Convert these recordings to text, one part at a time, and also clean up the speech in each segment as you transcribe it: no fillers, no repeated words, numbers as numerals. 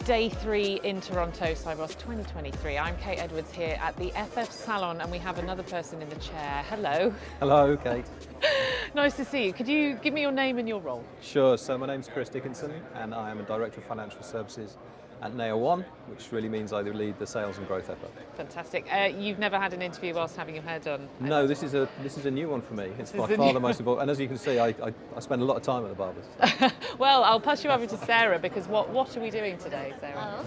day 3 in Toronto, Sibos 2023. I'm Kate Edwards here at the FF Salon, and we have another person in the chair. Hello. Hello, Kate. Nice to see you. Could you give me your name and your role? Sure, so my name's Kris Dickinson and I am a Director of Financial Services at NayaOne's, which really means I lead the sales and growth effort. Fantastic. You've never had an interview whilst having your hair done? No, this is a new one for me. It's by far the most important, and as you can see, I spend a lot of time at the barber's. Well, I'll pass you over to Sarah, because what are we doing today, Sarah?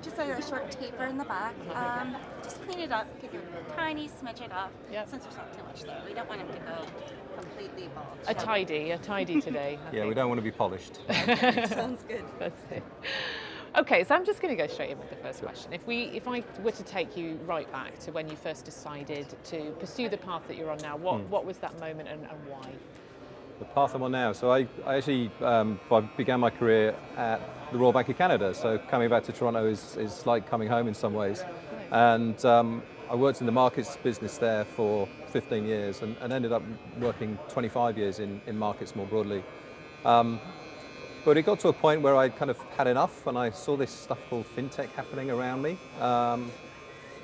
Just a short taper in the back. Just clean it up, give it a tiny smidge it up. Yep. Since there's not too much there, we don't want it to go completely bald. A tidy today. I Yeah, we think. don't want to be polished. Sounds good. That's it. Okay, so I'm just going to go straight in with the first question. If I were to take you right back to when you first decided to pursue the path that you're on now, what was that moment and why? The path I'm on now. So I actually began my career at the Royal Bank of Canada. So coming back to Toronto is like coming home in some ways. And I worked in the markets business there for 15 years and ended up working 25 years in markets more broadly. But it got to a point where I kind of had enough, and I saw this stuff called fintech happening around me. And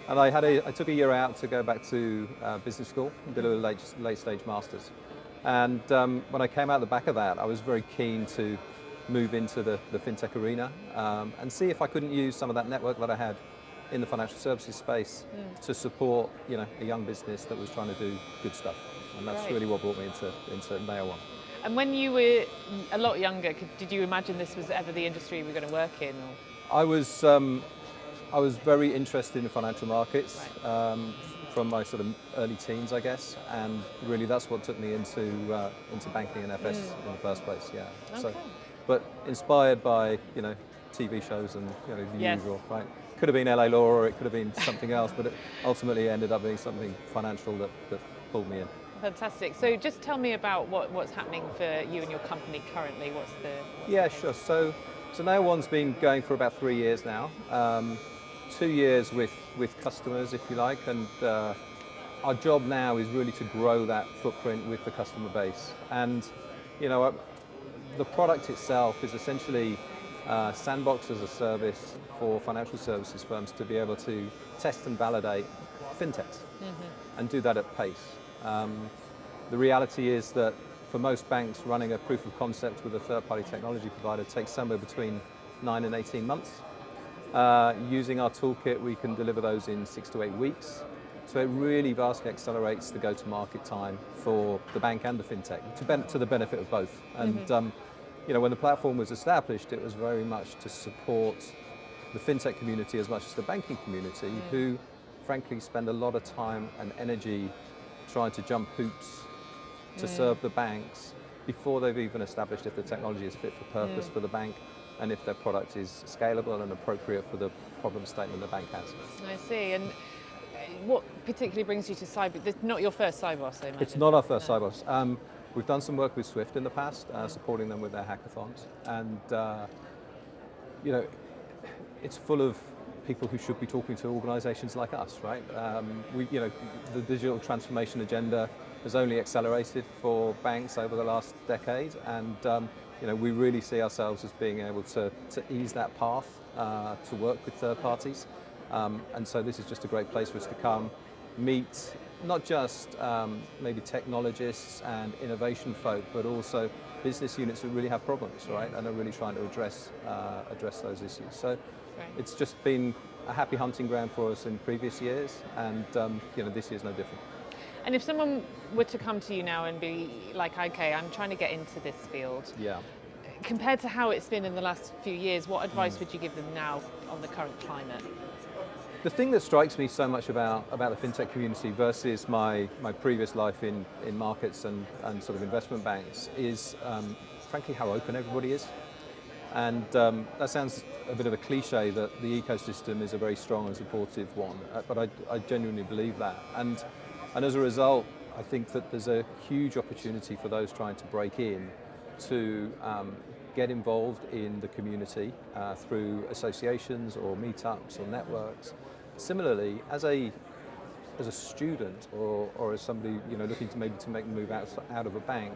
I took a year out to go back to business school and did a late stage masters. And when I came out the back of that, I was very keen to move into the fintech arena and see if I couldn't use some of that network that I had in the financial services space to support, a young business that was trying to do good stuff. And that's really what brought me into NayaOne's. And when you were a lot younger, did you imagine this was ever the industry you were going to work in? Or? I was very interested in financial markets from my sort of early teens, I guess, and really that's what took me into banking and FS in the first place. Yeah. Okay. So, but inspired by TV shows and the usual, right? Could have been LA Law or it could have been something else, but it ultimately ended up being something financial that pulled me in. Fantastic. So just tell me about what's happening for you and your company currently. What's the... Yeah, sure. So NayaOne's been going for about 3 years now. 2 years with customers, if you like, and our job now is really to grow that footprint with the customer base. And the product itself is essentially Sandbox-as-a-Service for financial services firms to be able to test and validate fintechs and do that at pace. The reality is that for most banks, running a proof of concept with a third-party technology provider takes somewhere between 9 and 18 months. Using our toolkit, we can deliver those in 6 to 8 weeks. So it really vastly accelerates the go-to-market time for the bank and the fintech, to the benefit of both. And when the platform was established, it was very much to support the fintech community as much as the banking community, who frankly spend a lot of time and energy trying to jump hoops to serve the banks before they've even established if the technology is fit for purpose for the bank and if their product is scalable and appropriate for the problem statement the bank has. I see. And what particularly brings you to Sibos? It's not your first Sibos, I imagine. It's not our first Sibos. We've done some work with Swift in the past, supporting them with their hackathons. And, it's full of people who should be talking to organizations like us, right? The digital transformation agenda has only accelerated for banks over the last decade, and we really see ourselves as being able to ease that path to work with third parties. And so this is just a great place for us to come, meet not just maybe technologists and innovation folk, but also business units who really have problems, right? And are really trying to address those issues. So it's just been a happy hunting ground for us in previous years, and this year's no different. And if someone were to come to you now and be like, okay, I'm trying to get into this field, compared to how it's been in the last few years, what advice would you give them now on the current climate? The thing that strikes me so much about the fintech community versus my previous life in markets and sort of investment banks is frankly how open everybody is. And that sounds a bit of a cliche that the ecosystem is a very strong and supportive one, but I genuinely believe that. And as a result, I think that there's a huge opportunity for those trying to break in to get involved in the community through associations or meetups or networks. Similarly, as a student or as somebody looking to maybe to make the move out of a bank,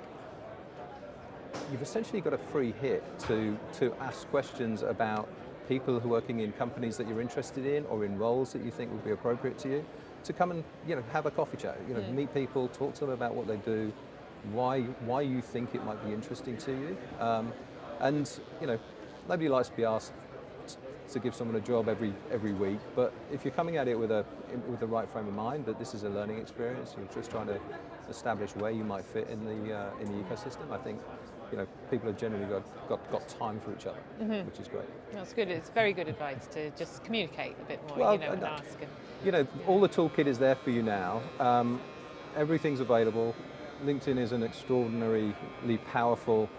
you've essentially got a free hit to ask questions about people who are working in companies that you're interested in or in roles that you think would be appropriate to you, to come and have a coffee chat, meet people, talk to them about what they do, why you think it might be interesting to you, and nobody likes to be asked to give someone a job every week, but if you're coming at it with the right frame of mind, that this is a learning experience, you're just trying to establish where you might fit in the ecosystem, I think people have generally got time for each other, which is great. That's good. It's very good advice to just communicate a bit more, and ask. All the toolkit is there for you now. Everything's available. LinkedIn is an extraordinarily powerful,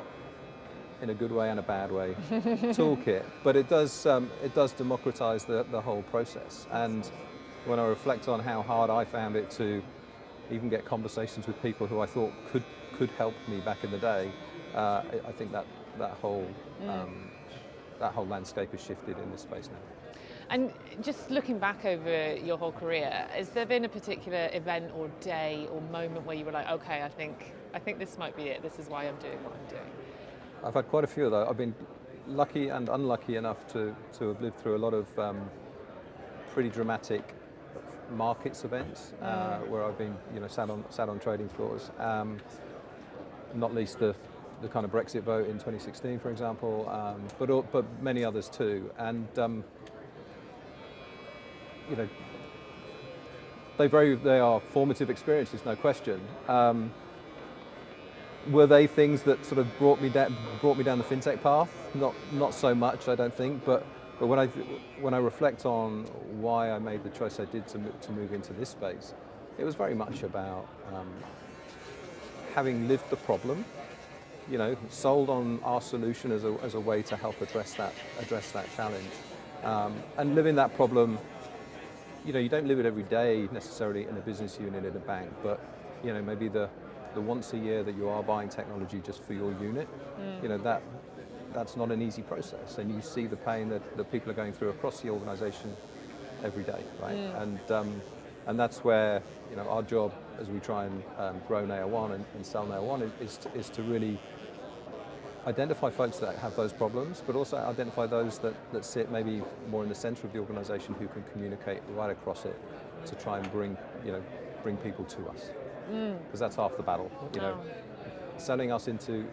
in a good way and a bad way, toolkit. But it does democratize the whole process. And when I reflect on how hard I found it to even get conversations with people who I thought could help me back in the day, I think that whole landscape has shifted in this space now. And just looking back over your whole career, has there been a particular event or day or moment where you were like, okay, I think this might be it. This is why I'm doing what I'm doing? I've had quite a few, though. I've been lucky and unlucky enough to have lived through a lot of pretty dramatic markets events where I've been sat on trading floors. Not least the kind of Brexit vote in 2016, for example, but many others too. And they are formative experiences, no question. Were they things that sort of brought me down the fintech path? Not so much, I don't think. But when I reflect on why I made the choice I did to move into this space, it was very much about having lived the problem, sold on our solution as a way to help address that challenge, and living that problem. You don't live it every day necessarily in a business unit in a bank, but maybe the once a year that you are buying technology just for your unit, that's not an easy process, and you see the pain that people are going through across the organisation every day, right? And that's where our job as we try and grow NayaOne and sell NayaOne is to really identify folks that have those problems, but also identify those that sit maybe more in the centre of the organisation who can communicate right across it to try and bring people to us. Because that's half the battle. Selling us into,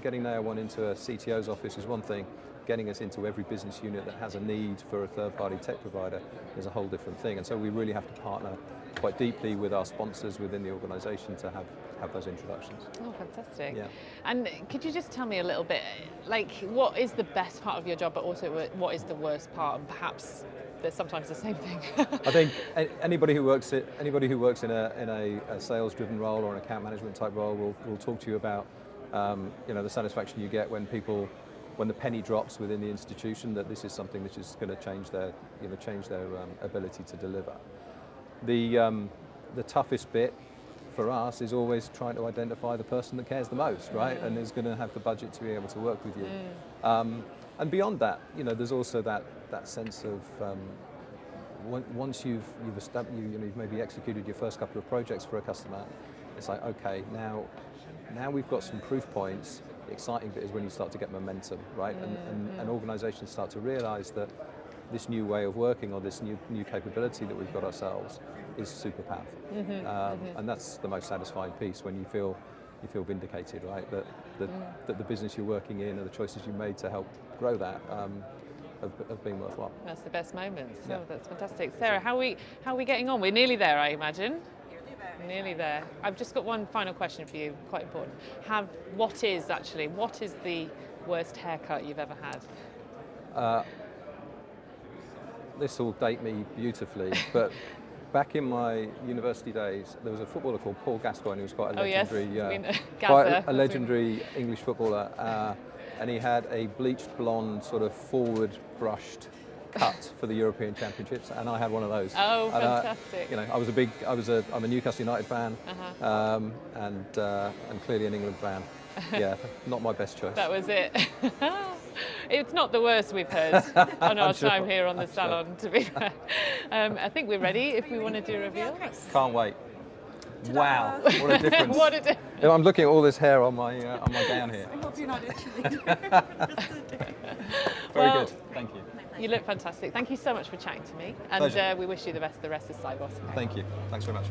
getting NayaOne into a CTO's office is one thing. Getting us into every business unit that has a need for a third-party tech provider is a whole different thing. And so we really have to partner quite deeply with our sponsors within the organisation to have those introductions. Oh, fantastic. Yeah. And could you just tell me a little bit, what is the best part of your job, but also what is the worst part, and perhaps they're sometimes the same thing? I think anybody who works in a sales-driven role or an account management type role will talk to you about the satisfaction you get when the penny drops within the institution that this is something which is going to change their ability to deliver. The toughest bit for us is always trying to identify the person that cares the most, right? And is going to have the budget to be able to work with you. And beyond that, there's also that sense of once you've maybe executed your first couple of projects for a customer, it's like, okay, now we've got some proof points. The exciting bit is when you start to get momentum, right? And organizations start to realize that this new way of working or this new capability that we've got ourselves is super powerful. And that's the most satisfying piece, when you feel vindicated, right? That the business you're working in and the choices you made to help grow that have been worthwhile. That's the best moments. Yeah. Oh, that's fantastic. Sarah, how are we getting on? We're nearly there, I imagine. Nearly there. I've just got one final question for you, quite important. What is the worst haircut you've ever had? This will date me beautifully, but back in my university days, there was a footballer called Paul Gascoigne who was quite a legendary English footballer, and he had a bleached blonde, sort of forward brushed cut for the European Championships, and I had one of those. Oh, fantastic! I'm a Newcastle United fan, and clearly an England fan. Yeah, not my best choice. That was it. It's not the worst we've heard on our time here on the salon, to be fair. I think we're ready if we want to do a reveal. Can't wait. Ta-da. Wow, what a difference. What a day. I'm looking at all this hair on my gown here. I hope you're not itching. Very Well, good, thank you. You look fantastic. Thank you so much for chatting to me, and Pleasure. we wish you the rest of Sibos. Thank you, thanks very much.